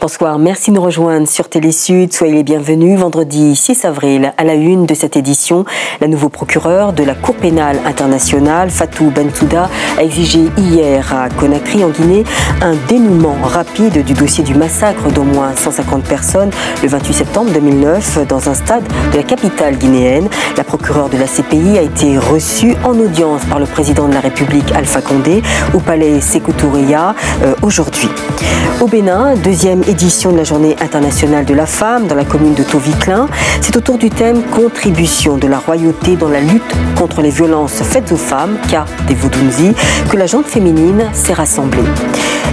Bonsoir, merci de nous rejoindre sur Télé Sud. Soyez les bienvenus. Vendredi 6 avril, à la une de cette édition, la nouveau procureur de la Cour pénale internationale, Fatou Bensouda, a exigé hier à Conakry, en Guinée, un dénouement rapide du dossier du massacre d'au moins 150 personnes le 28 septembre 2009 dans un stade de la capitale guinéenne. La procureure de la CPI a été reçue en audience par le président de la République, Alpha Condé, au palais Sékou Toureya aujourd'hui. Au Bénin, deuxième édition de la Journée internationale de la femme dans la commune de Tovikling. C'est autour du thème « Contribution de la royauté dans la lutte contre les violences faites aux femmes » cas des Vodunzi que la gente féminine s'est rassemblée.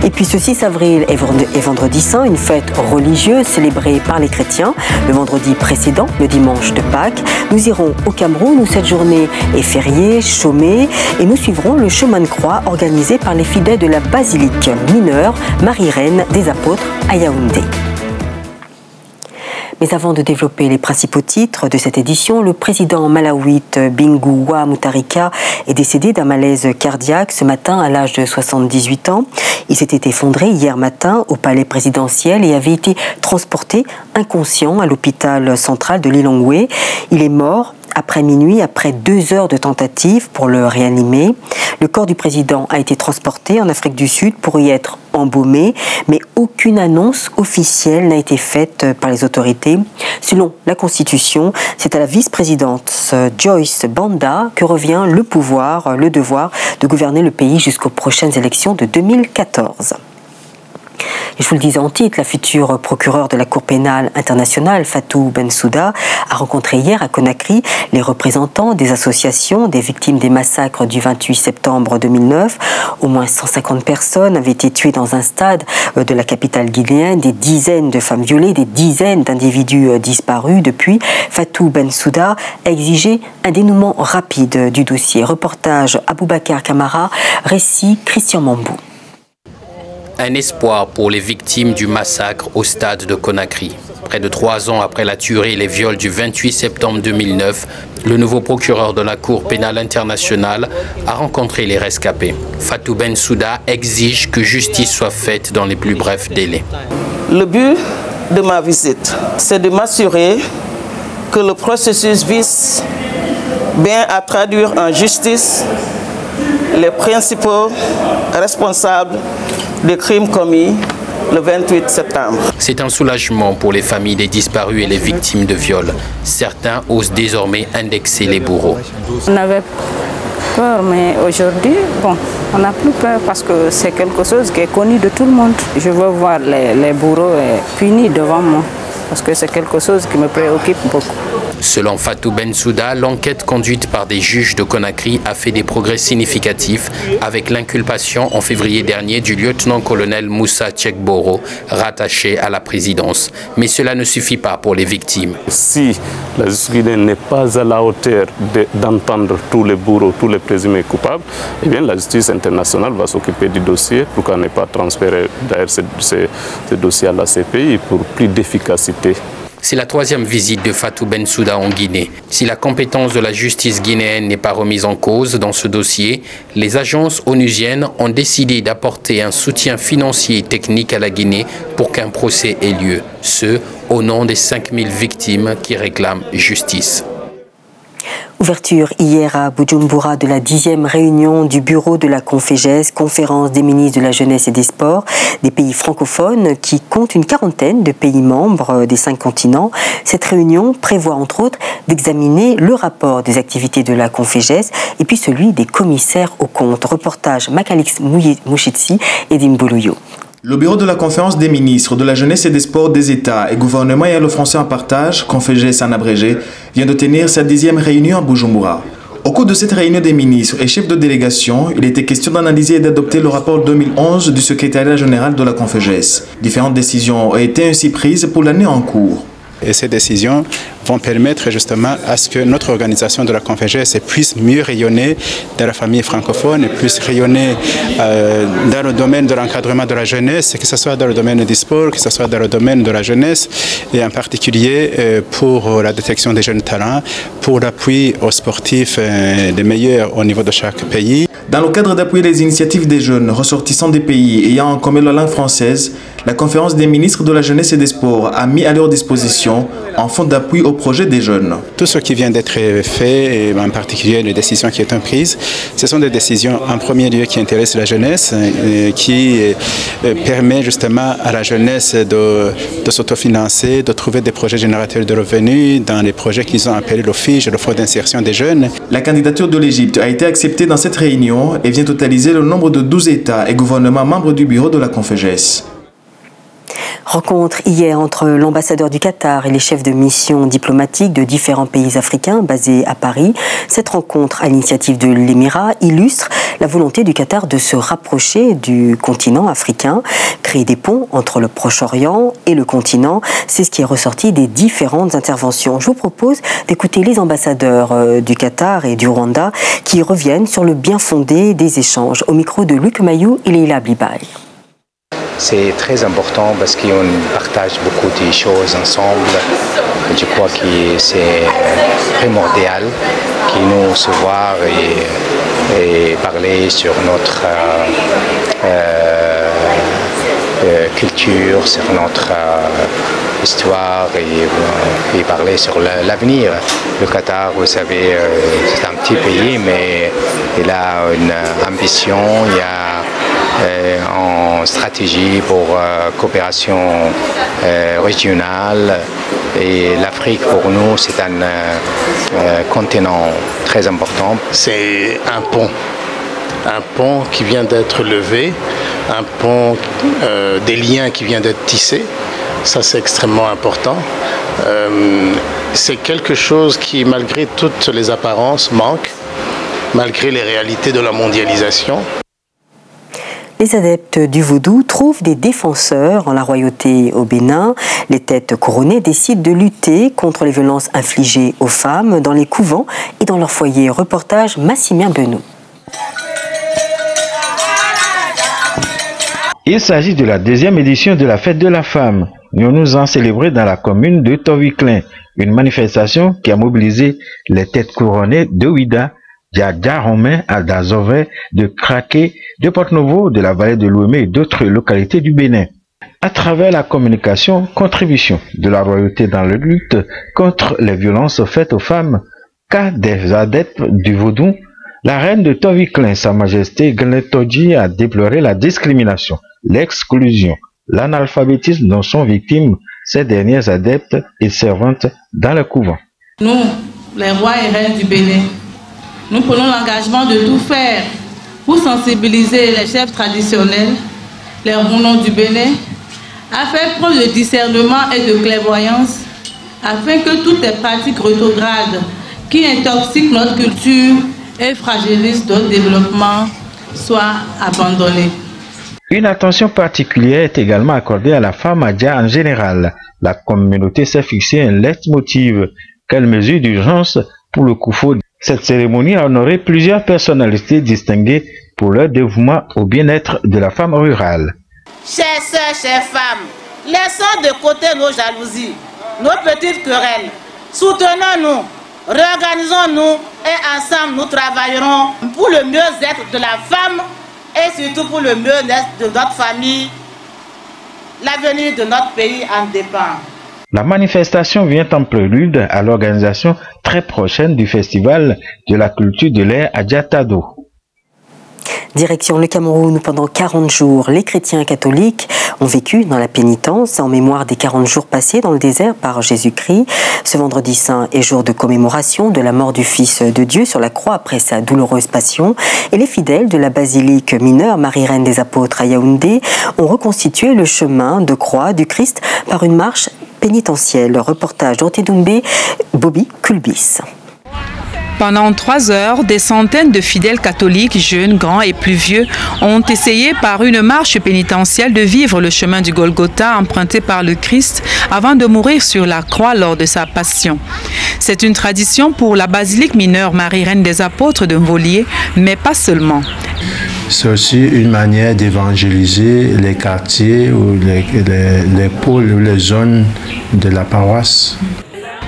Et puis ce 6 avril est vendredi saint, une fête religieuse célébrée par les chrétiens. Le vendredi précédent, le dimanche de Pâques, nous irons au Cameroun où cette journée est fériée, chômée, et nous suivrons le chemin de croix organisé par les fidèles de la basilique mineure Marie-Reine des Apôtres à Yaoundé. Mais avant de développer les principaux titres de cette édition, le président malawite Bingu wa Mutharika est décédé d'un malaise cardiaque ce matin à l'âge de 78 ans. Il s'était effondré hier matin au palais présidentiel et avait été transporté inconscient à l'hôpital central de Lilongwe. Il est mort après minuit, après 2 heures de tentative pour le réanimer. Le corps du président a été transporté en Afrique du Sud pour y être embaumé, mais aucune annonce officielle n'a été faite par les autorités. Selon la Constitution, c'est à la vice-présidente Joyce Banda que revient le devoir de gouverner le pays jusqu'aux prochaines élections de 2014. Et je vous le disais en titre, la future procureure de la Cour pénale internationale, Fatou Bensouda, a rencontré hier à Conakry les représentants des associations des victimes des massacres du 28 septembre 2009. Au moins 150 personnes avaient été tuées dans un stade de la capitale guinéenne, des dizaines de femmes violées, des dizaines d'individus disparus. Depuis, Fatou Bensouda a exigé un dénouement rapide du dossier. Reportage Aboubacar Camara, récit Christian Mambou. Un espoir pour les victimes du massacre au stade de Conakry. Près de 3 ans après la tuerie et les viols du 28 septembre 2009, le nouveau procureur de la Cour pénale internationale a rencontré les rescapés. Fatou Bensouda exige que justice soit faite dans les plus brefs délais. Le but de ma visite, c'est de m'assurer que le processus vise bien à traduire en justice les principaux responsables des crimes commis le 28 septembre. C'est un soulagement pour les familles des disparus et les victimes de viols. Certains osent désormais indexer les bourreaux. On avait peur, mais aujourd'hui, on n'a plus peur parce que c'est quelque chose qui est connu de tout le monde. Je veux voir les bourreaux punis devant moi parce que c'est quelque chose qui me préoccupe beaucoup. Selon Fatou Bensouda, l'enquête conduite par des juges de Conakry a fait des progrès significatifs avec l'inculpation en février dernier du lieutenant-colonel Moussa Tchekboro, rattaché à la présidence. Mais cela ne suffit pas pour les victimes. Si la justice guinéenne n'est pas à la hauteur d'entendre tous les bourreaux, tous les présumés coupables, eh bien la justice internationale va s'occuper du dossier. Pourquoi ne pas transférer d'ailleurs ce dossier à la CPI pour plus d'efficacité? C'est la 3e visite de Fatou Bensouda en Guinée. Si la compétence de la justice guinéenne n'est pas remise en cause dans ce dossier, les agences onusiennes ont décidé d'apporter un soutien financier et technique à la Guinée pour qu'un procès ait lieu. Ce, au nom des 5000 victimes qui réclament justice. Ouverture hier à Bujumbura de la 10e réunion du bureau de la Confégès, conférence des ministres de la Jeunesse et des Sports, des pays francophones qui comptent une quarantaine de pays membres des 5 continents. Cette réunion prévoit entre autres d'examiner le rapport des activités de la Confégès et puis celui des commissaires aux comptes. Reportage Makalix Mouchitsi et Dimboluyo. Le bureau de la conférence des ministres de la jeunesse et des sports des États et gouvernements et le français en partage, Confégès en abrégé, vient de tenir sa 10e réunion à Bujumbura. Au cours de cette réunion des ministres et chefs de délégation, il était question d'analyser et d'adopter le rapport 2011 du secrétariat général de la Confégès. Différentes décisions ont été ainsi prises pour l'année en cours. Et ces décisions vont permettre justement à ce que notre organisation de la Confégès puisse mieux rayonner dans la famille francophone, puisse rayonner dans le domaine de l'encadrement de la jeunesse, que ce soit dans le domaine du sport, que ce soit dans le domaine de la jeunesse, et en particulier pour la détection des jeunes talents, pour l'appui aux sportifs des meilleurs au niveau de chaque pays. Dans le cadre d'appuyer les initiatives des jeunes ressortissants des pays ayant en commun la langue française, la conférence des ministres de la jeunesse et des sports a mis à leur disposition un fonds d'appui au projet des jeunes. Tout ce qui vient d'être fait, et en particulier les décisions qui sont prises, ce sont des décisions en premier lieu qui intéressent la jeunesse, qui permet justement à la jeunesse de s'autofinancer, de trouver des projets générateurs de revenus dans les projets qu'ils ont appelés le FIGE, le Fonds d'insertion des jeunes. La candidature de l'Égypte a été acceptée dans cette réunion et vient totaliser le nombre de 12 États et gouvernements membres du bureau de la Confégès. Rencontre hier entre l'ambassadeur du Qatar et les chefs de mission diplomatiques de différents pays africains basés à Paris. Cette rencontre à l'initiative de l'Émirat illustre la volonté du Qatar de se rapprocher du continent africain, créer des ponts entre le Proche-Orient et le continent. C'est ce qui est ressorti des différentes interventions. Je vous propose d'écouter les ambassadeurs du Qatar et du Rwanda qui reviennent sur le bien fondé des échanges. Au micro de Luc Mayou et Leila Blibaï. C'est très important parce qu'on partage beaucoup de choses ensemble. Je crois que c'est primordial de nous se voir et parler sur notre culture, sur notre histoire et parler sur l'avenir. Le Qatar, vous savez, c'est un petit pays, mais il a une ambition, il y a en stratégie pour coopération régionale, et l'Afrique pour nous c'est un continent très important. C'est un pont qui vient d'être levé, un pont, des liens qui viennent d'être tissés, ça c'est extrêmement important. C'est quelque chose qui, malgré toutes les apparences, manque, malgré les réalités de la mondialisation. Les adeptes du vaudou trouvent des défenseurs en la royauté au Bénin. Les têtes couronnées décident de lutter contre les violences infligées aux femmes dans les couvents et dans leurs foyers. Reportage Massimien Benou. Il s'agit de la deuxième édition de la fête de la femme. Nous en célébré dans la commune de Toviklen, une manifestation qui a mobilisé les têtes couronnées de Ouida, Romain, Aldazové, de Craqué, de Porte-Novo, de la vallée de l'Ouémé et d'autres localités du Bénin. À travers la communication, contribution de la royauté dans la lutte contre les violences faites aux femmes, cas des adeptes du vaudou, la reine de Toviklen, Sa Majesté Gnetoji, a déploré la discrimination, l'exclusion, l'analphabétisme dont sont victimes ces derniers adeptes et servantes dans le couvent. Nous, les rois et reines du Bénin, nous prenons l'engagement de tout faire pour sensibiliser les chefs traditionnels, les Rounons du Bénin, à faire preuve de discernement et de clairvoyance, afin que toutes les pratiques rétrogrades qui intoxiquent notre culture et fragilisent notre développement soient abandonnées. Une attention particulière est également accordée à la femme adja en général. La communauté s'est fixé un leitmotiv. Quelle mesure d'urgence pour le Koufo? Cette cérémonie a honoré plusieurs personnalités distinguées pour leur dévouement au bien-être de la femme rurale. Chères sœurs, chères femmes, laissons de côté nos jalousies, nos petites querelles. Soutenons-nous, réorganisons-nous et ensemble nous travaillerons pour le mieux-être de la femme et surtout pour le mieux-être de notre famille. L'avenir de notre pays en dépend. La manifestation vient en prélude à l'organisation très prochaine du Festival de la culture de l'air à Diatado. Direction le Cameroun pendant 40 jours. Les chrétiens catholiques ont vécu dans la pénitence en mémoire des 40 jours passés dans le désert par Jésus-Christ. Ce vendredi saint est jour de commémoration de la mort du Fils de Dieu sur la croix après sa douloureuse passion. Et les fidèles de la basilique mineure Marie-Reine des Apôtres à Yaoundé ont reconstitué le chemin de croix du Christ par une marche pénitentielle. Reportage d'Orté Doumbé, Bobby Kulbis. Pendant 3 heures, des centaines de fidèles catholiques, jeunes, grands et plus vieux, ont essayé par une marche pénitentielle de vivre le chemin du Golgotha emprunté par le Christ avant de mourir sur la croix lors de sa passion. C'est une tradition pour la basilique mineure Marie-Reine des Apôtres de Mvolié, mais pas seulement. C'est aussi une manière d'évangéliser les quartiers ou les pôles ou les zones de la paroisse.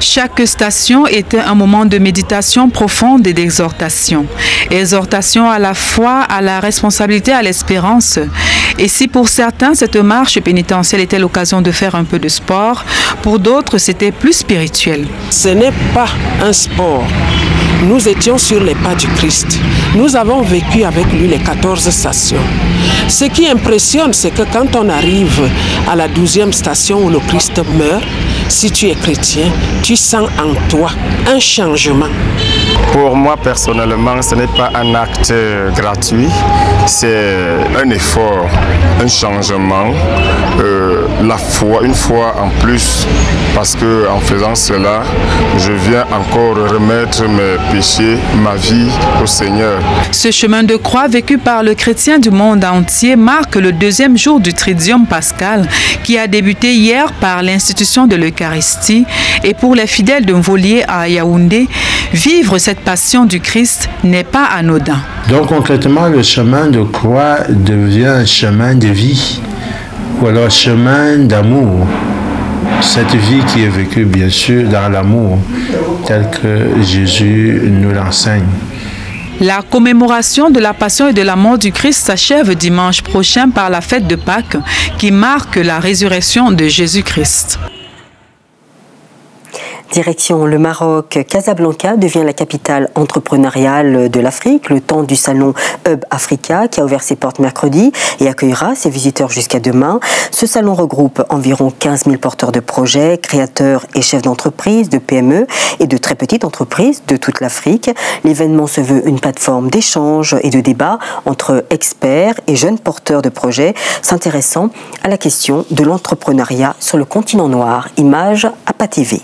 Chaque station était un moment de méditation profonde et d'exhortation. Exhortation à la foi, à la responsabilité, à l'espérance. Et si pour certains, cette marche pénitentielle était l'occasion de faire un peu de sport, pour d'autres, c'était plus spirituel. Ce n'est pas un sport. Nous étions sur les pas du Christ. Nous avons vécu avec lui les 14 stations. Ce qui impressionne, c'est que quand on arrive à la 12e station où le Christ meurt, si tu es chrétien, tu sens en toi un changement. Pour moi, personnellement, ce n'est pas un acte gratuit, c'est un effort, un changement, la foi, une foi en plus, parce qu'en faisant cela, je viens encore remettre mes péchés, ma vie au Seigneur. Ce chemin de croix vécu par le chrétien du monde entier marque le 2e jour du Tridium pascal qui a débuté hier par l'institution de l'Eucharistie. Et pour les fidèles de Mvolié à Yaoundé, vivre cette passion du Christ n'est pas anodin. Donc concrètement, le chemin de croix devient un chemin de vie, ou alors chemin d'amour. Cette vie qui est vécue bien sûr dans l'amour, tel que Jésus nous l'enseigne. La commémoration de la passion et de la mort du Christ s'achève dimanche prochain par la fête de Pâques qui marque la résurrection de Jésus-Christ. Direction le Maroc, Casablanca devient la capitale entrepreneuriale de l'Afrique, le temps du salon Hub Africa qui a ouvert ses portes mercredi et accueillera ses visiteurs jusqu'à demain. Ce salon regroupe environ 15 000 porteurs de projets, créateurs et chefs d'entreprise, de PME et de très petites entreprises de toute l'Afrique. L'événement se veut une plateforme d'échange et de débat entre experts et jeunes porteurs de projets s'intéressant à la question de l'entrepreneuriat sur le continent noir. Image APA TV.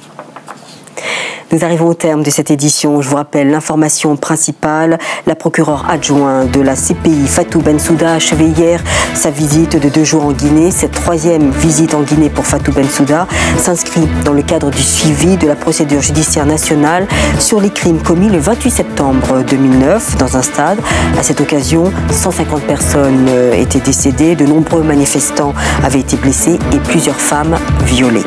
Nous arrivons au terme de cette édition. Je vous rappelle l'information principale. La procureure adjointe de la CPI, Fatou Bensouda, a achevé hier sa visite de 2 jours en Guinée. Cette 3e visite en Guinée pour Fatou Bensouda s'inscrit dans le cadre du suivi de la procédure judiciaire nationale sur les crimes commis le 28 septembre 2009 dans un stade. À cette occasion, 150 personnes étaient décédées, de nombreux manifestants avaient été blessés et plusieurs femmes violées.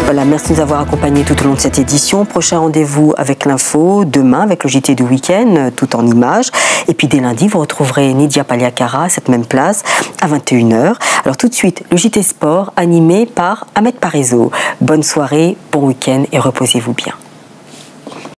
Voilà, merci de nous avoir accompagnés tout au long de cette édition. Prochain rendez-vous avec l'info, demain avec le JT du week-end, tout en images. Et puis dès lundi, vous retrouverez Nidia Paliakara à cette même place à 21h. Alors tout de suite, le JT Sport animé par Ahmed Parizeau. Bonne soirée, bon week-end et reposez-vous bien.